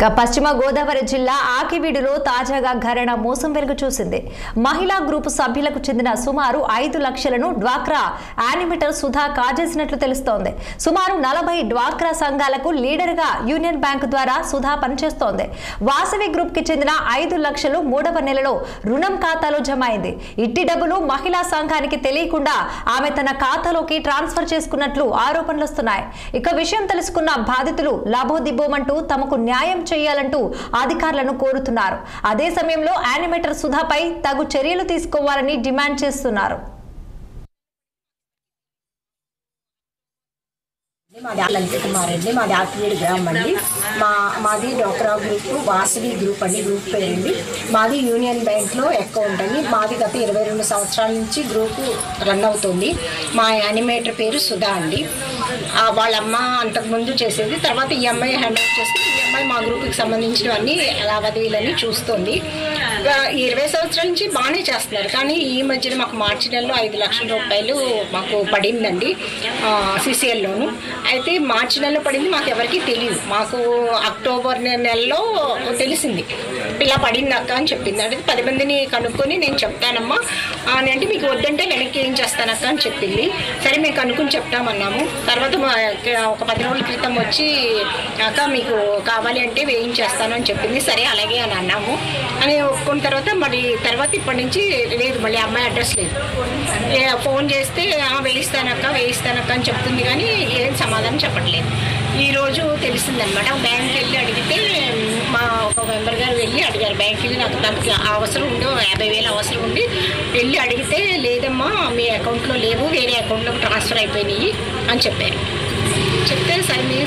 పశ్చిమ గోదావరి జిల్లా ఆకివీడులో తాజాగా ఘరణ మోసం వెలుగు చూసింది. మహిళా గ్రూపు సభ్యులకు చెందిన సుమారు 5 లక్షలను డ్వాక్రా యానిమేటర్ సుధా కాజేసినట్లు తెలుస్తోంది. సుమారు 40 డ్వాక్రా సంఘాలకు లీడర్గా యూనియన్ బ్యాంక్ ద్వారా సుధా పనిచేస్తోంది. వాసవి గ్రూప్ కి చెందిన 5 లక్షలు 3వ నెలలో రుణం ఖాతాలో జమ అయింది. ఇట్టి డబ్బులు మహిళా సంఘానికి తెలియకుండా ఆమె తన ఖాతాలోకి ట్రాన్స్ఫర్ చేసుకున్నట్లు ఆరోపణలు వస్తున్నాయి. ఇక విషయం తెలుసుకున్న బాధితులు లాభోదిబ్బోమంటూ తమకు న్యాయం చేయాలంటూ అధికారులను కోరుతున్నారు. అదే సమయంలో యానిమేటర్ సుధాపై తగు చర్యలు తీసుకోవాలని డిమాండ్ చేస్తున్నారు. మాది లలిత కుమార్ అండి. మాది ఆకివీడు గ్రామం అండి. మాది డ్వాక్రా గ్రూప్ వాసవి గ్రూప్ అండి. గ్రూప్ పేరండి. మాది యూనియన్ బ్యాంక్లో అకౌంట్ అండి. మాది గత 22 సంవత్సరాల నుంచి గ్రూపు రన్ అవుతుంది. మా యానిమేటర్ పేరు సుధా అండి. వాళ్ళ అమ్మ అంతకుముందు చేసేది, తర్వాత ఈ అమ్మాయి హ్యాండ్ ఓవర్ చేసి ఈ అమ్మాయి మా గ్రూప్కి సంబంధించినవన్నీ లావాదేవీలని చూస్తుంది. 20 సంవత్సరాల నుంచి బాగానే చేస్తున్నారు. కానీ ఈ మధ్యన మాకు మార్చి నెలలో 5 లక్షల రూపాయలు మాకు పడిందండి సిసిఎల్లోను. అయితే మార్చి నెలలో పడింది, మాకు ఎవరికి తెలియదు. మాకు అక్టోబర్ నెలలో తెలిసింది ఇలా పడింది అక్క అని చెప్పింది. అంటే 10 మందిని కనుక్కొని నేను చెప్తానమ్మా అని అంటే మీకు వద్దంటే వెనక్కి ఏం చేస్తానక్క అని చెప్పింది. సరే మేము కనుక్కొని చెప్తామన్నాము. తర్వాత ఒక 10 రోజుల క్రితం వచ్చి అక్క మీకు కావాలి అంటే వేయించేస్తాను అని చెప్పింది. సరే అలాగే అని అన్నాము. అని ఒప్పుకున్న తర్వాత తర్వాత ఇప్పటి నుంచి లేదు, మళ్ళీ అమ్మాయి అడ్రస్ లేదు. ఫోన్ చేస్తే వేయిస్తానక్క అని చెప్తుంది, కానీ ఏం సమాధానం చెప్పట్లేదు. ఈరోజు తెలిసిందనమాట. బ్యాంక్కి వెళ్ళి అడిగితే మా ఒక మెంబర్ గారు వెళ్ళి అడిగారు. బ్యాంక్కి వెళ్ళి నాకు దానికి అవసరం ఉందో 50,000 అవసరం ఉండి వెళ్ళి అడిగితే లేదమ్మా మీ అకౌంట్లో లేవు, వేరే అకౌంట్లోకి ట్రాన్స్ఫర్ అయిపోయినాయి అని చెప్పారు. చెప్తే సరే మీ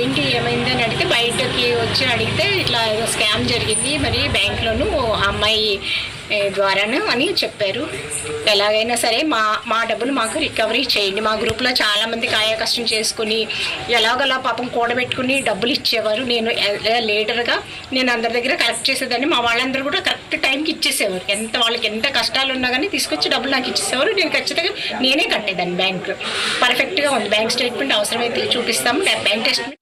ఏంటి ఏమైందని అడిగితే బయటకి వచ్చి అడిగితే ఇట్లా ఏదో స్కామ్ జరిగింది మరి బ్యాంక్లోను అమ్మాయి ద్వారాను అని చెప్పారు. ఎలాగైనా సరే మా డబ్బులు మాకు రికవరీ చేయండి. మా గ్రూప్లో చాలామంది కాయ కష్టం చేసుకుని ఎలాగోలా పాపం కూడబెట్టుకుని డబ్బులు ఇచ్చేవారు. నేను లీడర్గా నేను అందరి దగ్గర కలెక్ట్ చేసేదాన్ని. మా వాళ్ళందరూ కూడా కరెక్ట్ టైంకి ఇచ్చేసేవారు. వాళ్ళకి ఎంత కష్టాలు ఉన్నా కానీ తీసుకొచ్చి డబ్బులు నాకు ఇచ్చేసేవారు. నేను ఖచ్చితంగా నేనే కట్టేదాన్ని. బ్యాంక్ పర్ఫెక్ట్గా ఉంది. బ్యాంక్ స్టేట్మెంట్ అవసరమైతే చూపిస్తాము. Bank statement